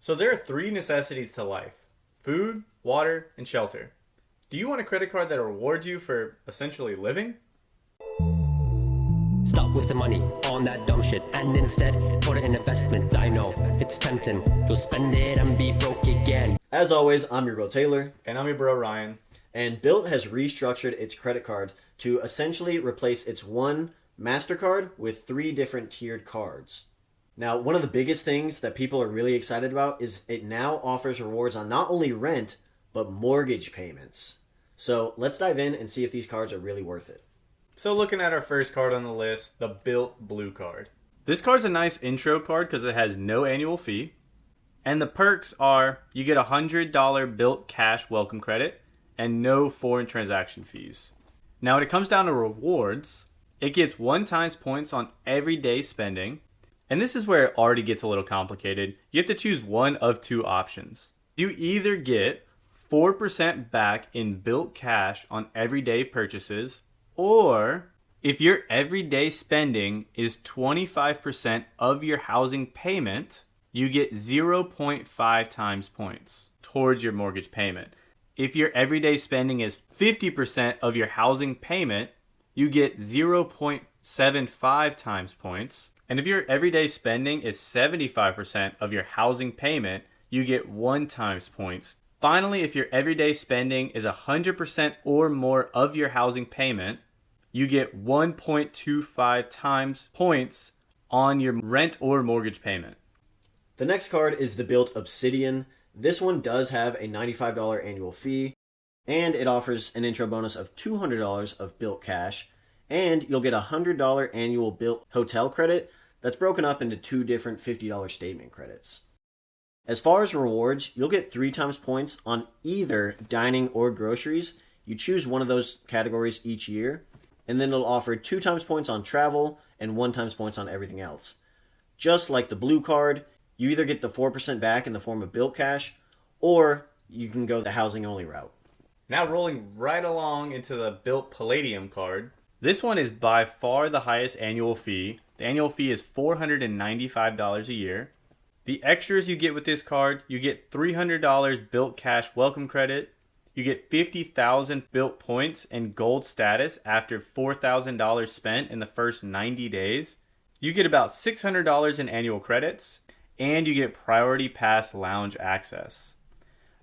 So there are three necessities to life: food, water, and shelter. Do you want a credit card that rewards you for essentially living? Stop wasting money on that dumb shit and instead put it in investment. I know it's tempting. You'll spend it and be broke again. As always, I'm your bro Taylor. And I'm your bro Ryan. And Bilt has restructured its credit cards to essentially replace its one MasterCard with three different tiered cards. Now, one of the biggest things that people are really excited about is it now offers rewards on not only rent, but mortgage payments. So let's dive in and see if these cards are really worth it. So looking at our first card on the list, the Bilt Blue card. This card's a nice intro card because it has no annual fee. And the perks are you get a $100 Bilt Cash welcome credit and no foreign transaction fees. Now when it comes down to rewards, it gets 1 times points on everyday spending. And this is where it already gets a little complicated. You have to choose one of two options. You either get 4% back in Bilt Cash on everyday purchases, or if your everyday spending is 25% of your housing payment, you get 0.5 times points towards your mortgage payment. If your everyday spending is 50% of your housing payment, you get 0.75 times points. And if your everyday spending is 75% of your housing payment, you get 1 times points. Finally, if your everyday spending is 100% or more of your housing payment, you get 1.25 times points on your rent or mortgage payment. The next card is the Bilt Obsidian. This one does have a $95 annual fee, and it offers an intro bonus of $200 of Bilt Cash, and you'll get a $100 annual Bilt Hotel credit that's broken up into 2 different $50 statement credits. As far as rewards, you'll get 3 times points on either dining or groceries. You choose one of those categories each year, and then it'll offer 2 times points on travel and 1 times points on everything else. Just like the blue card, you either get the 4% back in the form of Bilt Cash, or you can go the housing only route. Now rolling right along into the Bilt Palladium card. This one is by far the highest annual fee. The annual fee is $495 a year. The extras you get with this card, you get $300 Bilt Cash welcome credit. You get 50,000 Bilt points and gold status after $4,000 spent in the first 90 days. You get about $600 in annual credits, and you get priority pass lounge access.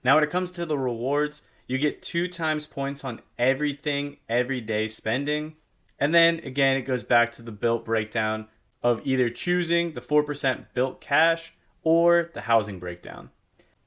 Now when it comes to the rewards, you get 2 times points on everything, everyday spending. And then again, it goes back to the Bilt breakdown of either choosing the 4% Bilt Cash or the housing breakdown.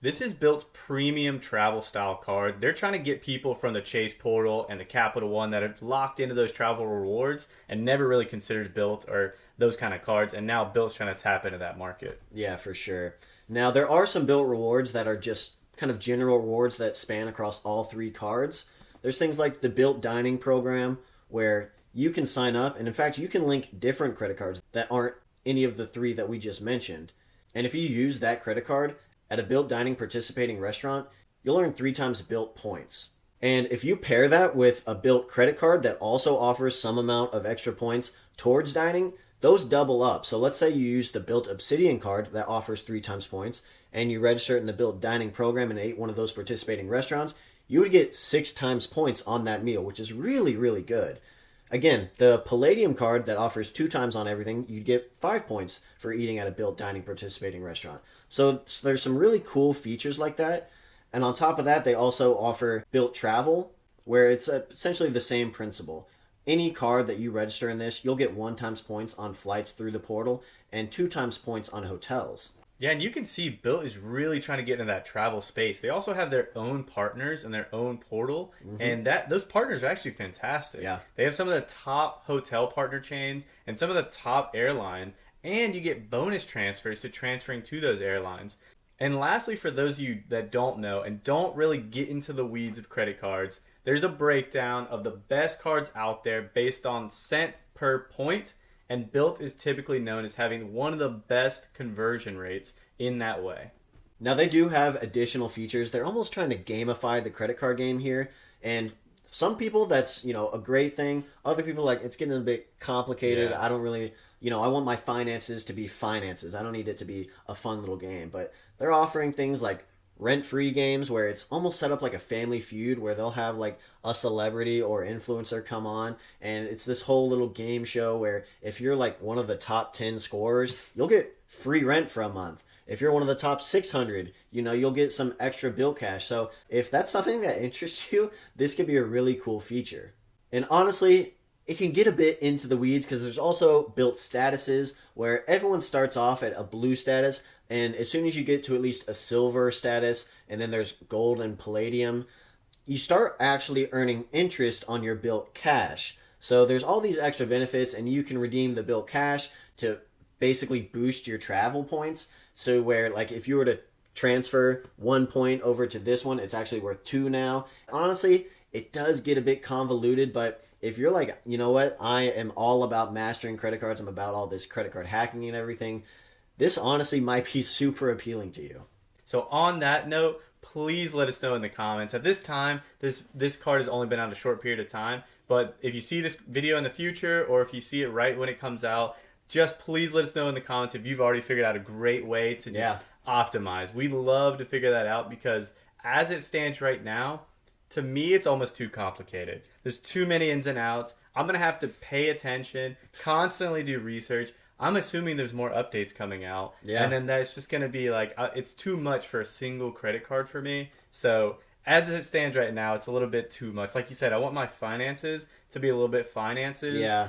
This is Bilt's premium travel style card. They're trying to get people from the Chase Portal and the Capital One that have locked into those travel rewards and never really considered Bilt or those kind of cards. And now Bilt's trying to tap into that market. Yeah, for sure. Now, there are some Bilt rewards that are just kind of general rewards that span across all 3 cards. There's things like the Bilt Dining Program, where you can sign up, and in fact, you can link different credit cards that aren't any of the 3 that we just mentioned. And if you use that credit card at a Bilt Dining participating restaurant, you'll earn 3 times Bilt points. And if you pair that with a Bilt credit card that also offers some amount of extra points towards dining, those double up. So let's say you use the Bilt Obsidian card that offers 3 times points, and you register in the Bilt Dining Program and ate one of those participating restaurants, you would get 6 times points on that meal, which is really, really good. Again, the Palladium card that offers 2 times on everything, you'd get 5 points for eating at a Bilt Dining participating restaurant. So there's some really cool features like that. And on top of that, they also offer Bilt Travel, where it's essentially the same principle. Any card that you register in this, you'll get 1 times points on flights through the portal and 2 times points on hotels. Yeah, and you can see Bilt is really trying to get into that travel space. They also have their own partners and their own portal, and those partners are actually fantastic. Yeah. They have some of the top hotel partner chains and some of the top airlines, and you get bonus transfers to transferring to those airlines. And lastly, for those of you that don't know and don't really get into the weeds of credit cards, there's a breakdown of the best cards out there based on cent per point. And Bilt is typically known as having one of the best conversion rates in that way. Now, they do have additional features. They're almost trying to gamify the credit card game here. And Some people, that's, a great thing. Other people, like, it's getting a bit complicated. Yeah. I don't really, I want my finances to be finances. I don't need it to be a fun little game. But they're offering things like rent-free games where it's almost set up like a Family Feud, where they'll have like a celebrity or influencer come on, and it's this whole little game show where if you're like one of the top 10 scorers, you'll get free rent for a month. If you're one of the top 600, you'll get some extra Bilt Cash. So if that's something that interests you, this could be a really cool feature. And honestly, it can get a bit into the weeds because there's also Bilt statuses where everyone starts off at a blue status, and as soon as you get to at least a silver status, and then there's gold and palladium, you start actually earning interest on your Bilt Cash. So there's all these extra benefits, and you can redeem the Bilt Cash to basically boost your travel points. So where, like, if you were to transfer 1 point over to this one, it's actually worth 2 now. Honestly, it does get a bit convoluted, but if you're like, you know what, I am all about mastering credit cards, I'm about all this credit card hacking and everything, this honestly might be super appealing to you. So on that note, please let us know in the comments. At this time, this card has only been out a short period of time, but if you see this video in the future, or if you see it right when it comes out, just please let us know in the comments if you've already figured out a great way to just optimize. We love to figure that out because as it stands right now, to me, it's almost too complicated. There's too many ins and outs. I'm going to have to pay attention, constantly do research. I'm assuming there's more updates coming out. Yeah. And then that's just going to be like, it's too much for a single credit card for me. So as it stands right now, it's a little bit too much. Like you said, I want my finances to be a little bit finances. Yeah.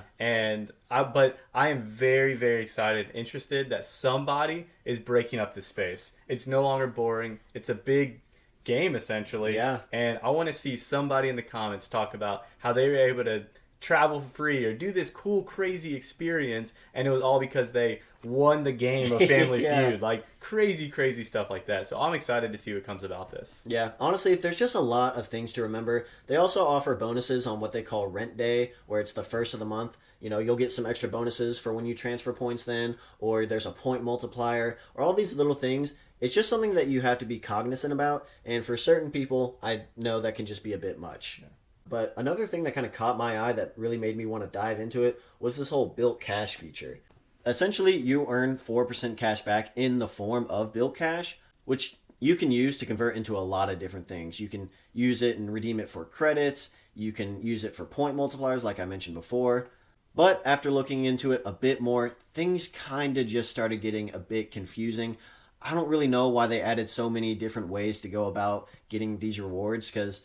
But I am very, very excited, interested that somebody is breaking up this space. It's no longer boring. It's a big game, essentially. Yeah. And I want to see somebody in the comments talk about how they were able to travel for free or do this cool, crazy experience, and it was all because they won the game of Family Feud. Like, crazy, crazy stuff like that. So I'm excited to see what comes about this. Yeah, honestly, there's just a lot of things to remember. They also offer bonuses on what they call Rent Day, where it's the first of the month. You'll get some extra bonuses for when you transfer points then, or there's a point multiplier, or all these little things. It's just something that you have to be cognizant about, and for certain people, I know that can just be a bit much. Yeah. But another thing that kind of caught my eye that really made me want to dive into it was this whole Bilt Cash feature. Essentially, you earn 4% cash back in the form of Bilt Cash, which you can use to convert into a lot of different things. You can use it and redeem it for credits. You can use it for point multipliers, like I mentioned before. But after looking into it a bit more, things kind of just started getting a bit confusing. I don't really know why they added so many different ways to go about getting these rewards, because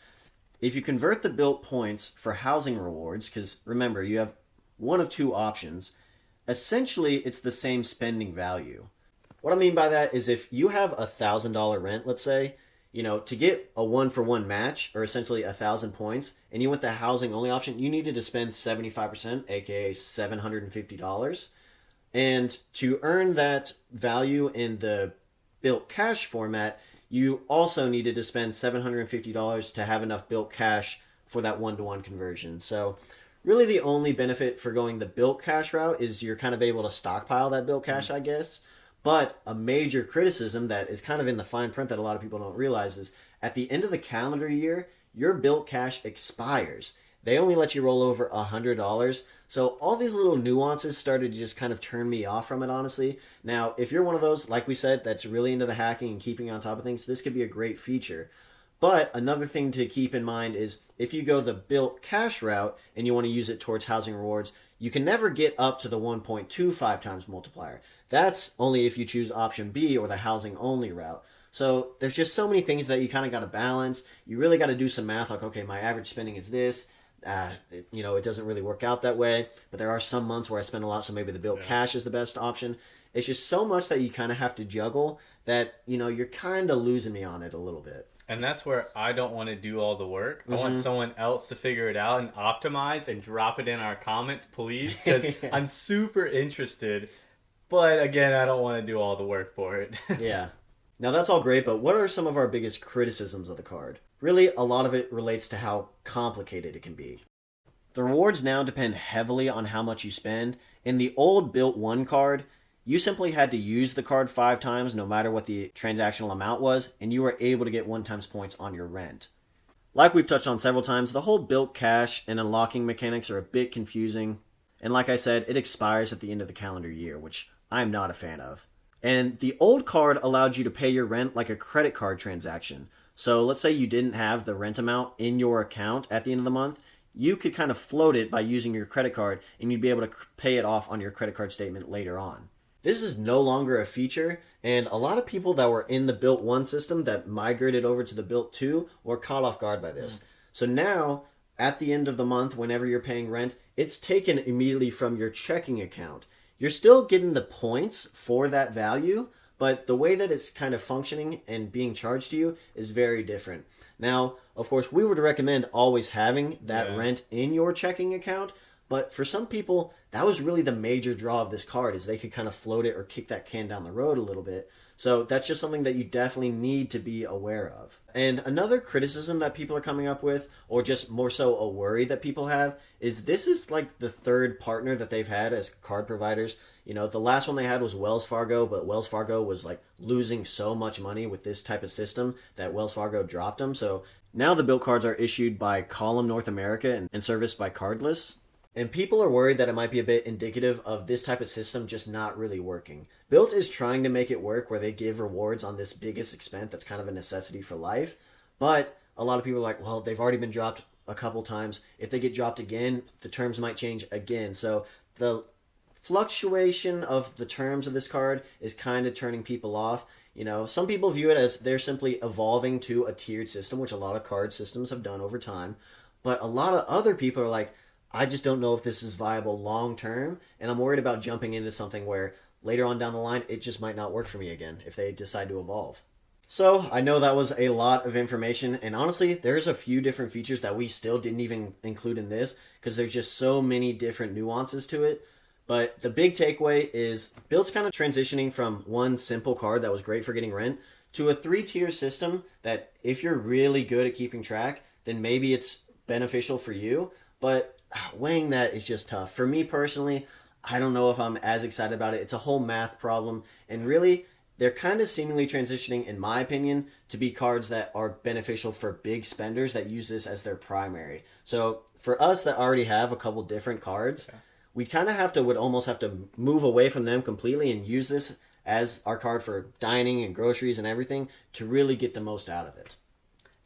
if you convert the Bilt points for housing rewards, because remember, you have one of two options, essentially it's the same spending value. What I mean by that is if you have $1,000 rent, let's say, to get a 1-for-1 match, or essentially 1,000 points, and you went the housing only option, you needed to spend 75%, aka $750. And to earn that value in the Bilt Cash format, you also needed to spend $750 to have enough Bilt Cash for that 1-to-1 conversion. So really the only benefit for going the Bilt Cash route is you're kind of able to stockpile that Bilt Cash, I guess. But a major criticism that is kind of in the fine print that a lot of people don't realize is at the end of the calendar year, your Bilt Cash expires. They only let you roll over $100. So all these little nuances started to just kind of turn me off from it, honestly. Now, if you're one of those, like we said, that's really into the hacking and keeping on top of things, this could be a great feature. But another thing to keep in mind is if you go the Bilt Cash route and you want to use it towards housing rewards, you can never get up to the 1.25 times multiplier. That's only if you choose option B or the housing only route. So there's just so many things that you kind of got to balance. You really got to do some math like, okay, my average spending is this. It doesn't really work out that way, but there are some months where I spend a lot, so maybe the Bilt Cash is the best option. It's just so much that you kind of have to juggle that, you're kind of losing me on it a little bit. And that's where I don't want to do all the work. I want someone else to figure it out and optimize and drop it in our comments, please, because I'm super interested. But again, I don't want to do all the work for it. Yeah. Now that's all great, but what are some of our biggest criticisms of the card? Really, a lot of it relates to how complicated it can be. The rewards now depend heavily on how much you spend. In the old Bilt 1 card, you simply had to use the card 5 times no matter what the transactional amount was, and you were able to get 1 times points on your rent. Like we've touched on several times, the whole Bilt Cash and unlocking mechanics are a bit confusing. And like I said, it expires at the end of the calendar year, which I'm not a fan of. And the old card allowed you to pay your rent like a credit card transaction. So let's say you didn't have the rent amount in your account at the end of the month, you could kind of float it by using your credit card, and you'd be able to pay it off on your credit card statement later on. This is no longer a feature, and a lot of people that were in the Bilt 1 system that migrated over to the Bilt 2 were caught off guard by this. So now, at the end of the month, whenever you're paying rent, it's taken immediately from your checking account. You're still getting the points for that value, but the way that it's kind of functioning and being charged to you is very different. Now, of course, we would recommend always having that rent in your checking account, but for some people, that was really the major draw of this card, is they could kind of float it or kick that can down the road a little bit. So that's just something that you definitely need to be aware of. And another criticism that people are coming up with, or just more so a worry that people have, is this is like the third partner that they've had as card providers. You know, the last one they had was Wells Fargo, but Wells Fargo was like losing so much money with this type of system that Wells Fargo dropped them. So now the Bilt cards are issued by Column North America and serviced by Cardless. And people are worried that it might be a bit indicative of this type of system just not really working. Bilt is trying to make it work where they give rewards on this biggest expense that's kind of a necessity for life. But a lot of people are like, well, they've already been dropped a couple times. If they get dropped again, the terms might change again. So the fluctuation of the terms of this card is kind of turning people off. You know, some people view it as they're simply evolving to a tiered system, which a lot of card systems have done over time. But a lot of other people are like, I just don't know if this is viable long term, and I'm worried about jumping into something where later on down the line, it just might not work for me again if they decide to evolve. So I know that was a lot of information, and honestly, there's a few different features that we still didn't even include in this because there's just so many different nuances to it. But the big takeaway is Bilt's kind of transitioning from one simple card that was great for getting rent to a 3-tier system that if you're really good at keeping track, then maybe it's beneficial for you. But weighing that is just tough. For me personally, I don't know if I'm as excited about it. It's a whole math problem. And really, they're kind of seemingly transitioning, in my opinion, to be cards that are beneficial for big spenders that use this as their primary. So for us that already have a couple different cards, we kind of would almost have to move away from them completely and use this as our card for dining and groceries and everything to really get the most out of it.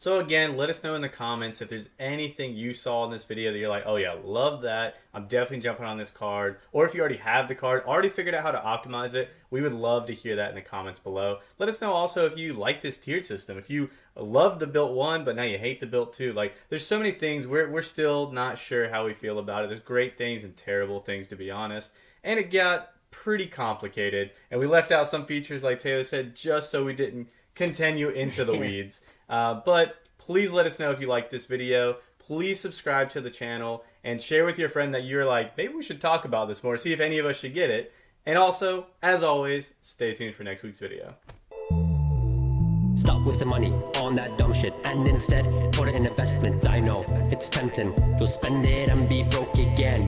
So again, let us know in the comments if there's anything you saw in this video that you're like, oh yeah, love that. I'm definitely jumping on this card. Or if you already have the card, already figured out how to optimize it, we would love to hear that in the comments below. Let us know also if you like this tiered system. If you love the Bilt 1, but now you hate the Bilt 2. Like, there's so many things. We're still not sure how we feel about it. There's great things and terrible things, to be honest. And it got pretty complicated. And we left out some features, like Taylor said, just so we didn't continue into the weeds. But please let us know if you like this video. Please subscribe to the channel and share with your friend that you're like, maybe we should talk about this more, see if any of us should get it. And also, as always, stay tuned for next week's video. Stop wasting money on that dumb shit and instead put it in investment. I know it's tempting. You'll spend it and be broke again.